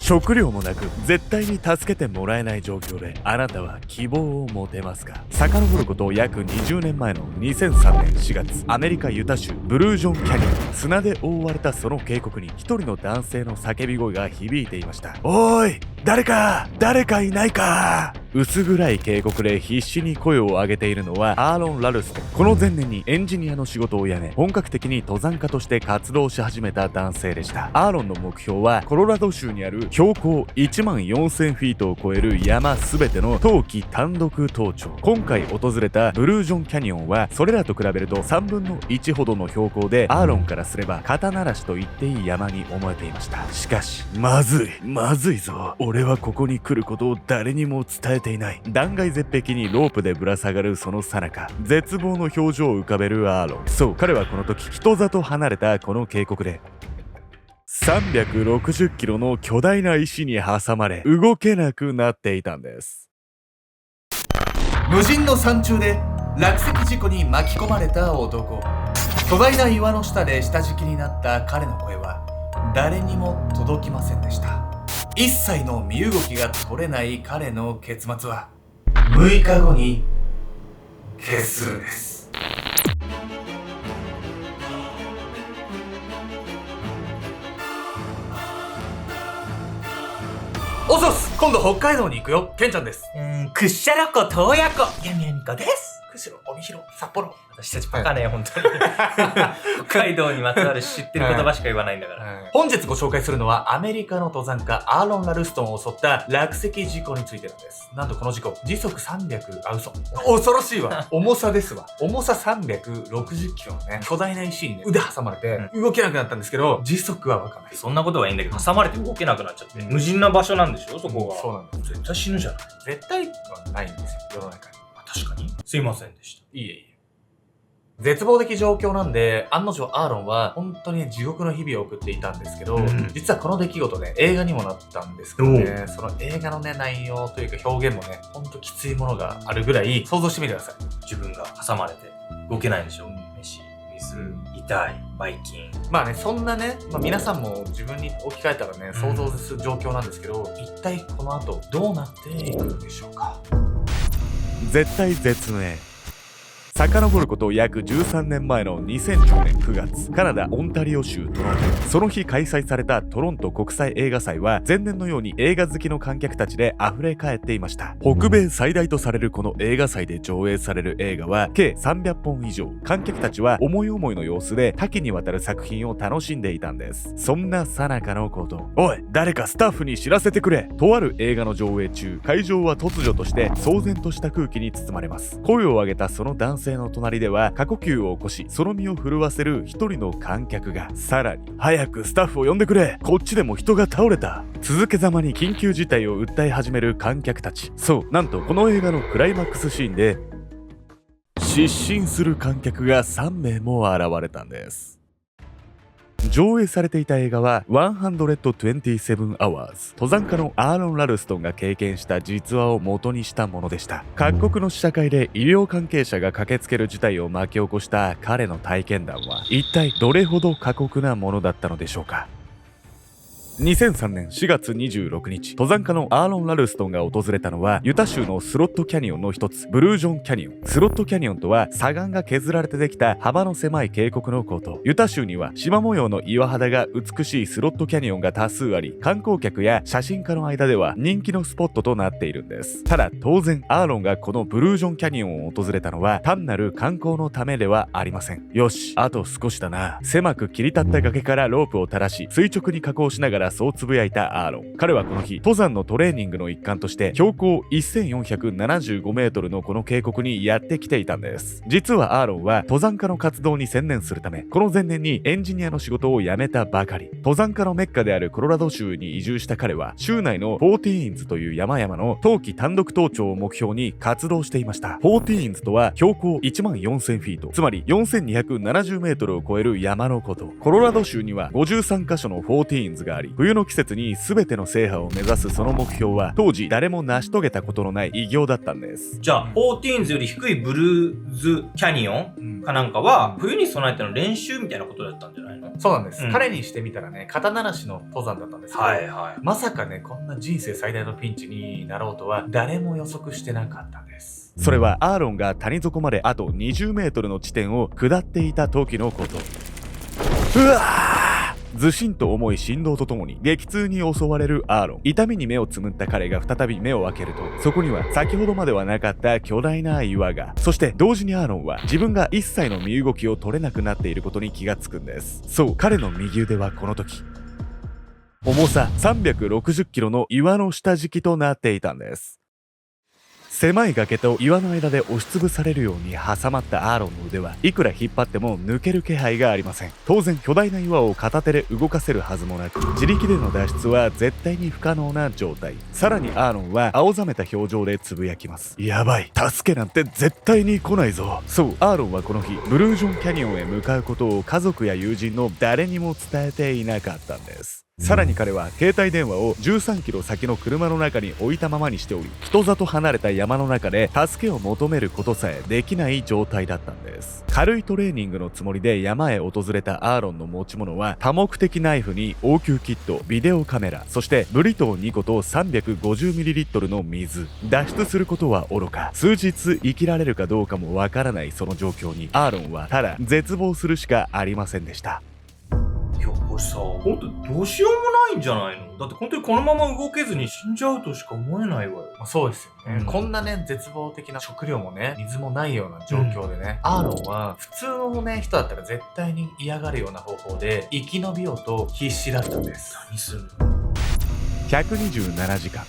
食料もなく絶対に助けてもらえない状況であなたは希望を持てますか？遡ること約20年前の2003年4月、アメリカユタ州ブルージョンキャニオン、砂で覆われたその渓谷に一人の男性の叫び声が響いていました。おーい、誰かいないか。薄暗い渓谷で必死に声を上げているのはアーロン・ラルストン。この前年にエンジニアの仕事を辞め本格的に登山家として活動し始めた男性でした。アーロンの目標はコロラド州にある標高1万4000フィートを超える山すべての冬季単独登頂。今回訪れたブルージョンキャニオンはそれらと比べると3分の1ほどの標高で、アーロンからすれば肩慣らしと言っていい山に思えていました。しかしまずいぞ、俺はここに来ることを誰にも伝えていない。断崖絶壁にロープでぶら下がるその最中、絶望の表情を浮かべるアーロン。そう、彼はこの時人里離れたこの渓谷で360キロの巨大な石に挟まれ動けなくなっていたんです。無人の山中で落石事故に巻き込まれた男。巨大な岩の下で下敷きになった彼の声は誰にも届きませんでした。一切の身動きが取れない彼の結末は6日後に決するんです。おそす、今度北海道に行くよ。ケンちゃんです。くっしゃろこ、洞爺湖、やみやみこです。釧路、帯広、札幌。私たちバカね、本当に。北海道にまつわる知ってる言葉しか言わないんだから。本日ご紹介するのはアメリカの登山家アーロン・ラルストンを襲った落石事故についてなんです。なんとこの事故、時速恐ろしいわ。重さですわ。重さ360キロのね、巨大な石にね、腕挟まれて動けなくなったんですけど、時速はわかんない。そんなことはいいんだけど、挟まれて動けなくなっちゃって。無人な場所なんでしょ、そこが。そうなんです。絶対死ぬじゃない。絶対はないんですよ、世の中に。確かに。すいませんでした。いえいえ。絶望的状況なんで、案の定アーロンは本当に地獄の日々を送っていたんですけど、実はこの出来事ね、映画にもなったんですけどね、その映画のね、内容というか表現もね、ほんときついものがあるぐらい想像してみてください。自分が挟まれて動けないんでしょ。飯、水、痛い、ばい菌。まあね、そんなね、皆さんも自分に置き換えたらね、想像する状況なんですけど、一体この後どうなっていくんでしょうか。絶体絶命。遡ること約13年前の2010年9月、カナダ・オンタリオ州トロント。その日開催されたトロント国際映画祭は前年のように映画好きの観客たちで溢れ返っていました。北米最大とされるこの映画祭で上映される映画は計300本以上。観客たちは思い思いの様子で多岐にわたる作品を楽しんでいたんです。そんな最中のこと、おい、誰かスタッフに知らせてくれ。とある映画の上映中、会場は突如として騒然とした空気に包まれます。声を上げたその男性の隣では過呼吸を起こし、その身を震わせる一人の観客が。さらに、早くスタッフを呼んでくれ、こっちでも人が倒れた。続けざまに緊急事態を訴え始める観客たち。そう、なんとこの映画のクライマックスシーンで失神する観客が3名も現れたんです。上映されていた映画は127 Hours。登山家のアーロン・ラルストンが経験した実話を元にしたものでした。各国の試写会で医療関係者が駆けつける事態を巻き起こした彼の体験談は一体どれほど過酷なものだったのでしょうか。2003年4月26日、登山家のアーロン・ラルストンが訪れたのはユタ州のスロットキャニオンの一つ、ブルージョンキャニオン。スロットキャニオンとは砂岩が削られてできた幅の狭い渓谷のこと。ユタ州には縞模様の岩肌が美しいスロットキャニオンが多数あり、観光客や写真家の間では人気のスポットとなっているんです。ただ当然、アーロンがこのブルージョンキャニオンを訪れたのは単なる観光のためではありません。よし、あと少しだな。狭く切り立った崖からロープを垂らし、垂直に下降しながらそうつぶやいたアーロン。彼はこの日、登山のトレーニングの一環として標高1475メートルのこの渓谷にやってきていたんです。実はアーロンは登山家の活動に専念するため、この前年にエンジニアの仕事を辞めたばかり。登山家のメッカであるコロラド州に移住した彼は、州内のフォーティーンズという山々の冬季単独登頂を目標に活動していました。フォーティーンズとは標高1万4000フィート、つまり4270メートルを超える山のこと。コロラド州には53カ所のフォーティーンズがあり、冬の季節に全ての制覇を目指すその目標は当時誰も成し遂げたことのない偉業だったんです。じゃあ、14ズより低いブルーズキャニオンかなんかは、冬に備えての練習みたいなことだったんじゃないの？そうなんです。彼にしてみたらね、肩慣らしの登山だったんですけど、まさかね、こんな人生最大のピンチになろうとは誰も予測してなかったんです。それはアーロンが谷底まであと20メートルの地点を下っていた時のこと。うわー！ずしんと重い振動とともに激痛に襲われるアーロン。痛みに目をつむった彼が再び目を開けると、そこには先ほどまではなかった巨大な岩が。そして同時にアーロンは自分が一切の身動きを取れなくなっていることに気がつくんです。そう、彼の右腕はこの時重さ360キロの岩の下敷きとなっていたんです。狭い崖と岩の間で押しつぶされるように挟まったアーロンの腕はいくら引っ張っても抜ける気配がありません。当然巨大な岩を片手で動かせるはずもなく、自力での脱出は絶対に不可能な状態。さらにアーロンは青ざめた表情でつぶやきます。やばい、助けなんて絶対に来ないぞ。そう、アーロンはこの日ブルージョンキャニオンへ向かうことを家族や友人の誰にも伝えていなかったんです。さらに彼は携帯電話を13キロ先の車の中に置いたままにしており、人里離れた山の中で助けを求めることさえできない状態だったんです。軽いトレーニングのつもりで山へ訪れたアーロンの持ち物は多目的ナイフに応急キット、ビデオカメラ、そしてブリトー2個と 350ml の水。脱出することは愚か、数日生きられるかどうかもわからないその状況にアーロンはただ絶望するしかありませんでした。いや、これさ、ほんとどうしようもないんじゃないの？だって本当にこのまま動けずに死んじゃうとしか思えないわよ。そうですよね。こんなね、絶望的な食料もね、水もないような状況でね、アーロンは普通のね、人だったら絶対に嫌がるような方法で生き延びようと必死だったんです。何するの？127時間。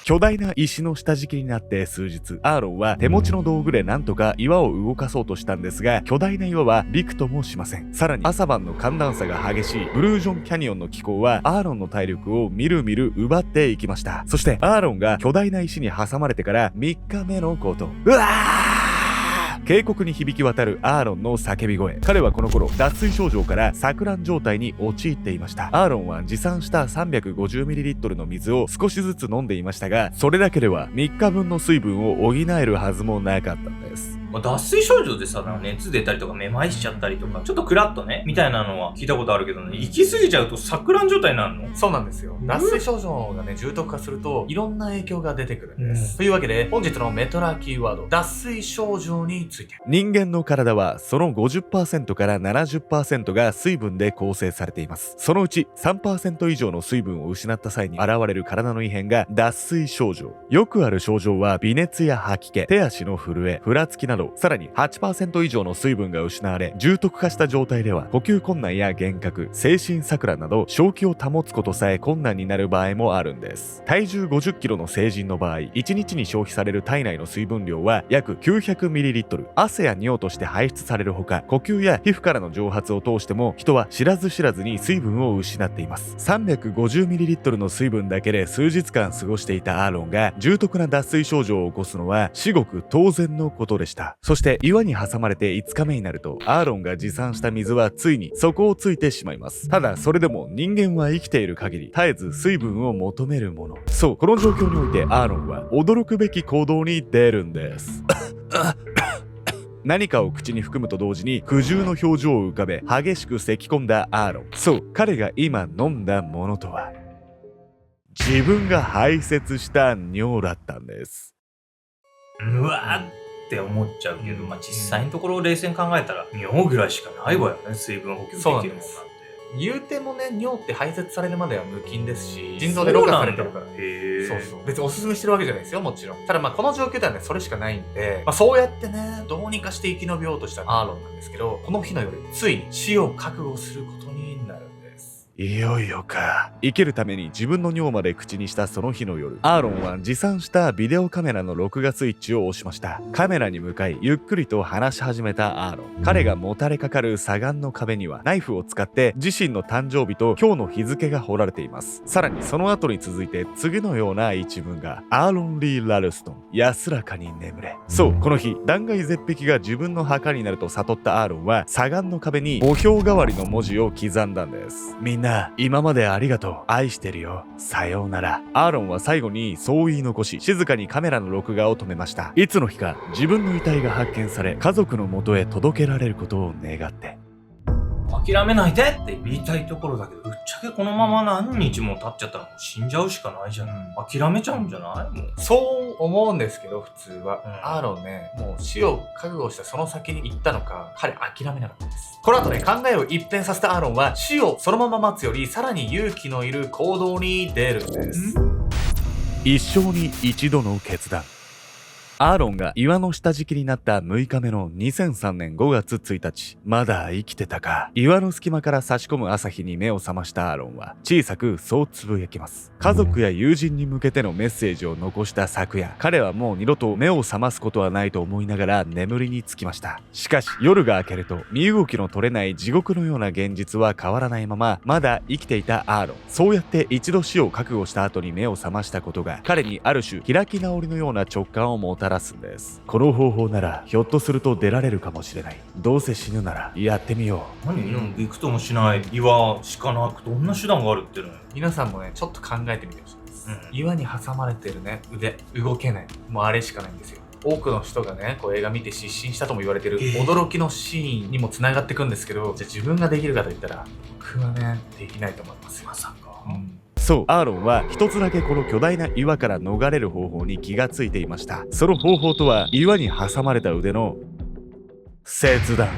巨大な石の下敷きになって数日、アーロンは手持ちの道具でなんとか岩を動かそうとしたんですが、巨大な岩はびくともしません。さらに朝晩の寒暖差が激しいブルージョンキャニオンの気候はアーロンの体力をみるみる奪っていきました。そしてアーロンが巨大な石に挟まれてから3日目のこと。うわー！渓谷に響き渡るアーロンの叫び声。彼はこの頃脱水症状から錯乱状態に陥っていました。アーロンは持参した 350ml の水を少しずつ飲んでいましたが、それだけでは3日分の水分を補えるはずもなかったんです。脱水症状でさ、熱出たりとかめまいしちゃったりとか、ちょっとクラッとねみたいなのは聞いたことあるけどね、行き過ぎちゃうと錯乱状態になるの？そうなんですよ。脱水症状がね、重篤化するといろんな影響が出てくるんです。というわけで本日のメトラキーワード、脱水症状について。人間の体はその 50% から 70% が水分で構成されています。そのうち 3% 以上の水分を失った際に現れる体の異変が脱水症状。よくある症状は微熱や吐き気、手足の震え、ふらつきなど、さらに 8% 以上の水分が失われ、重篤化した状態では呼吸困難や幻覚、精神錯乱など正気を保つことさえ困難になる場合もあるんです。体重50キロの成人の場合、1日に消費される体内の水分量は約 900ml。汗や尿として排出されるほか、呼吸や皮膚からの蒸発を通しても人は知らず知らずに水分を失っています。 350ml の水分だけで数日間過ごしていたアーロンが重篤な脱水症状を起こすのは至極当然のことでした。そして岩に挟まれて5日目になると、アーロンが持参した水はついに底をついてしまいます。ただそれでも人間は生きている限り絶えず水分を求めるもの。そう、この状況においてアーロンは驚くべき行動に出るんです何かを口に含むと同時に苦渋の表情を浮かべ激しく咳き込んだアーロン。そう、彼が今飲んだものとは自分が排泄した尿だったんです。うわーって思っちゃうけど、実際のところ冷静に考えたら尿ぐらいしかないわよね、水分補給できるもんなんて。言うてもね、尿って排泄されるまでは無菌ですし、腎臓でろ過されてるから。そう別におすすめしてるわけじゃないですよ、もちろん。ただこの状況ではね、それしかないんで、そうやってね、どうにかして生き延びようとしたアーロンなんですけど、この日の夜ついに死を覚悟することになるんです。いよいよか。生きるために自分の尿まで口にしたその日の夜、アーロンは持参したビデオカメラの録画スイッチを押しました。カメラに向かいゆっくりと話し始めたアーロン。彼がもたれかかる砂岩の壁にはナイフを使って自身の誕生日と今日の日付が彫られています。さらにその後に続いて次のような一文が。アーロン・リー・ラルストン、安らかに眠れ。そう、この日断崖絶壁が自分の墓になると悟ったアーロンは砂岩の壁に墓標代わりの文字を刻んだんです。みんなな。今までありがとう。愛してるよ。さようなら。アーロンは最後にそう言い残し、静かにカメラの録画を止めました。いつの日か自分の遺体が発見され、家族の元へ届けられることを願って。諦めないでって言いたいところだけど、ぶっちゃけこのまま何日も経っちゃったらもう死んじゃうしかないじゃん。諦めちゃうんじゃないもう。そう思うんですけど、普通は。うんアーロンね、もう死を覚悟したその先に行ったのか、彼諦めなかったです。この後ね、考えを一変させたアーロンは、死をそのまま待つより、さらに勇気のいる行動に出るんです。一生に一度の決断。アーロンが岩の下敷きになった6日目の2003年5月1日。まだ生きてたか。岩の隙間から差し込む朝日に目を覚ましたアーロンは小さくそうつぶやきます。家族や友人に向けてのメッセージを残した昨夜、彼はもう二度と目を覚ますことはないと思いながら眠りにつきました。しかし夜が明けると身動きの取れない地獄のような現実は変わらないまま、まだ生きていたアーロン。そうやって一度死を覚悟した後に目を覚ましたことが彼にある種開き直りのような直感をもたらすんです。この方法ならひょっとすると出られるかもしれない。どうせ死ぬならやってみよう。何びくともしない岩しかなくどんな手段があるってのよ。皆さんもね、ちょっと考えてみてほしいです。岩に挟まれてるね、腕、動けない。もうあれしかないんですよ。多くの人がね、こう映画見て失神したとも言われてる驚きのシーンにも繋がってくんですけど、じゃあ自分ができるかといったら、僕はね、できないと思いますよ。まさか。そう、アーロンは一つだけこの巨大な岩から逃れる方法に気がついていました。その方法とは岩に挟まれた腕の切断。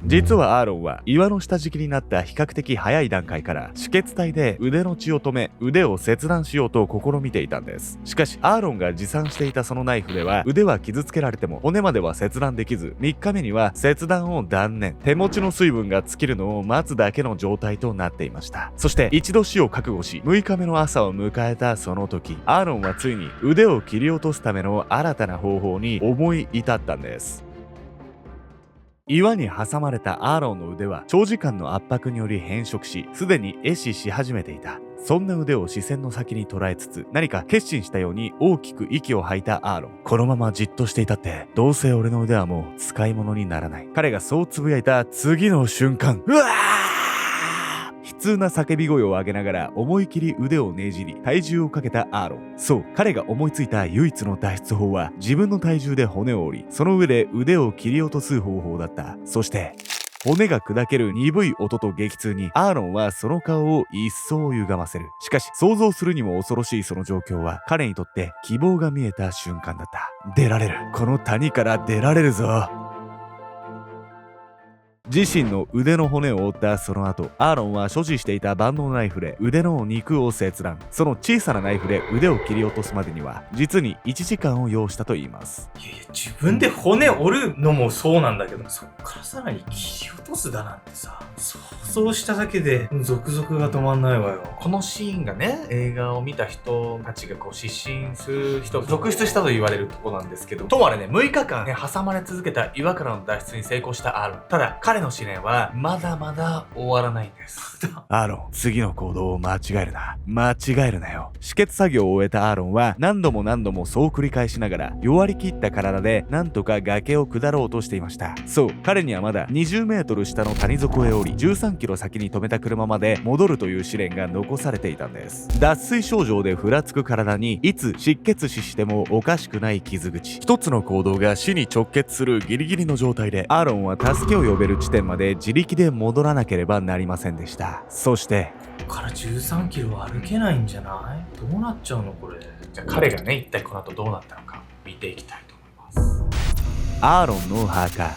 実はアーロンは岩の下敷きになった比較的早い段階から止血帯で腕の血を止め腕を切断しようと試みていたんです。しかしアーロンが持参していたそのナイフでは腕は傷つけられても骨までは切断できず、3日目には切断を断念。手持ちの水分が尽きるのを待つだけの状態となっていました。そして一度死を覚悟し6日目の朝を迎えたその時、アーロンはついに腕を切り落とすための新たな方法に思い至ったんです。岩に挟まれたアーロンの腕は長時間の圧迫により変色し、すでに壊死し始めていた。そんな腕を視線の先に捉えつつ、何か決心したように大きく息を吐いたアーロン。このままじっとしていたって、どうせ俺の腕はもう使い物にならない。彼がそうつぶやいた次の瞬間、うわー！悲痛な叫び声を上げながら思い切り腕をねじり体重をかけたアーロン。そう、彼が思いついた唯一の脱出法は自分の体重で骨を折り、その上で腕を切り落とす方法だった。そして骨が砕ける鈍い音と激痛にアーロンはその顔を一層歪ませる。しかし想像するにも恐ろしいその状況は彼にとって希望が見えた瞬間だった。出られる。この谷から出られるぞ。自身の腕の骨を折ったその後、アーロンは所持していた万能ナイフで腕の肉を切断。その小さなナイフで腕を切り落とすまでには実に1時間を要したといいます。いやいや、自分で骨折るのもそうなんだけど、そっからさらに切り落とすだなんてさ、想像しただけでゾクゾクが止まんないわよ。このシーンがね、映画を見た人たちがこう失神する人続出したと言われるとこなんですけど、ともあれね、6日間ね、挟まれ続けた岩からの脱出に成功したアーロン。ただ彼の試練はまだまだ終わらないんです。アーロン、次の行動を間違えるな。間違えるなよ。止血作業を終えたアーロンは何度もそう繰り返しながら弱り切った体でなんとか崖を下ろうとしていました。そう、彼にはまだ20メートル下の谷底へ降り13キロ先に止めた車まで戻るという試練が残されていたんです。脱水症状でふらつく体にいつ失血死してもおかしくない傷口。一つの行動が死に直結するギリギリの状態でアーロンは助けを呼べる地点まで自力で戻らなければなりませんでした。そしてここから13キロ歩けないんじゃない？どうなっちゃうのこれ。じゃあ彼がね、一体この後どうなったのか見ていきたいと思います。アーロンの墓。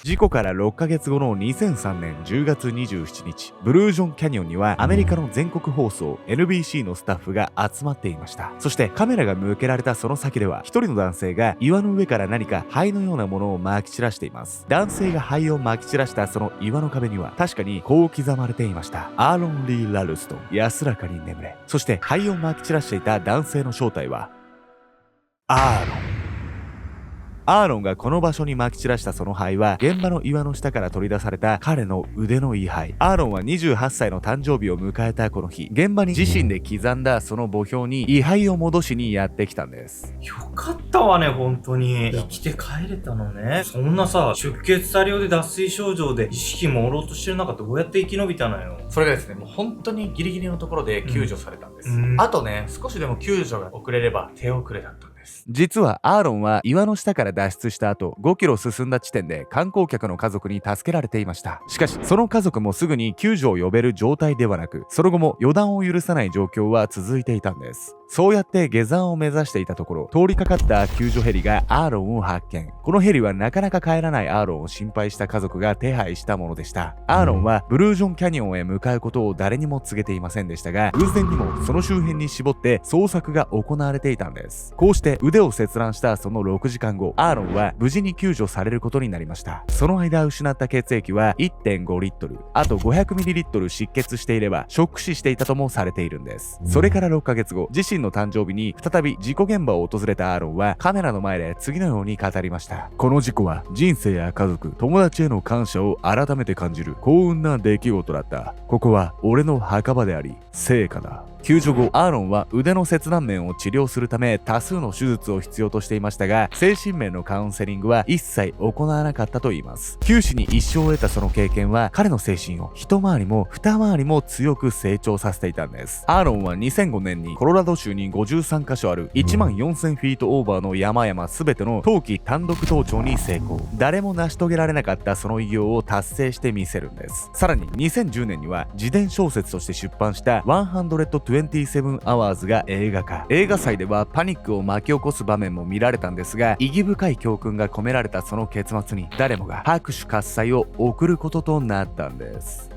事故から6ヶ月後の2003年10月27日、ブルージョンキャニオンにはアメリカの全国放送 NBC のスタッフが集まっていました。そしてカメラが向けられたその先では一人の男性が岩の上から何か灰のようなものを撒き散らしています。男性が灰を撒き散らしたその岩の壁には確かにこう刻まれていました。アーロン・リー・ラルストン、安らかに眠れ。そして灰を撒き散らしていた男性の正体はアーロン。アーロンがこの場所に撒き散らしたその灰は現場の岩の下から取り出された彼の腕の位牌。アーロンは28歳の誕生日を迎えたこの日、現場に自身で刻んだその墓標に位牌を戻しにやってきたんです。よかったわね、本当に。生きて帰れたのね。そんなさ、出血多量で脱水症状で意識朦朧としてる中どうやって生き延びたのよ。それがですね、もう本当にギリギリのところで救助されたんです。うんあとね、少しでも救助が遅れれば手遅れだったんです。実はアーロンは岩の下から脱出した後、5キロ進んだ地点で観光客の家族に助けられていました。しかしその家族もすぐに救助を呼べる状態ではなく、その後も予断を許さない状況は続いていたんです。そうやって下山を目指していたところ、通りかかった救助ヘリがアーロンを発見。このヘリはなかなか帰らないアーロンを心配した家族が手配したものでした。アーロンはブルージョンキャニオンへ向かうことを誰にも告げていませんでしたが、偶然にもその周辺に絞って捜索が行われていたんです。こうして腕を切断したその6時間後、アーロンは無事に救助されることになりました。その間失った血液は 1.5 リットル、あと500ミリリットル失血していればショック死していたともされているんです。それから6ヶ月後、自身の誕生日に再び事故現場を訪れたアーロンはカメラの前で次のように語りました。この事故は人生や家族、友達への感謝を改めて感じる幸運な出来事だった。ここは俺の墓場であり、聖火だ。救助後、アーロンは腕の切断面を治療するため多数の手術を必要としていましたが、精神面のカウンセリングは一切行わなかったといいます。九死に一生を得たその経験は彼の精神を一回りも二回りも強く成長させていたんです。アーロンは2005年にコロラド州に53カ所ある14000フィートオーバーの山々全ての冬季単独登頂に成功。誰も成し遂げられなかったその偉業を達成してみせるんです。さらに2010年には自伝小説として出版した127 Hours が映画化。映画祭ではパニックを巻き起こす場面も見られたんですが、意義深い教訓が込められたその結末に誰もが拍手喝采を送ることとなったんです。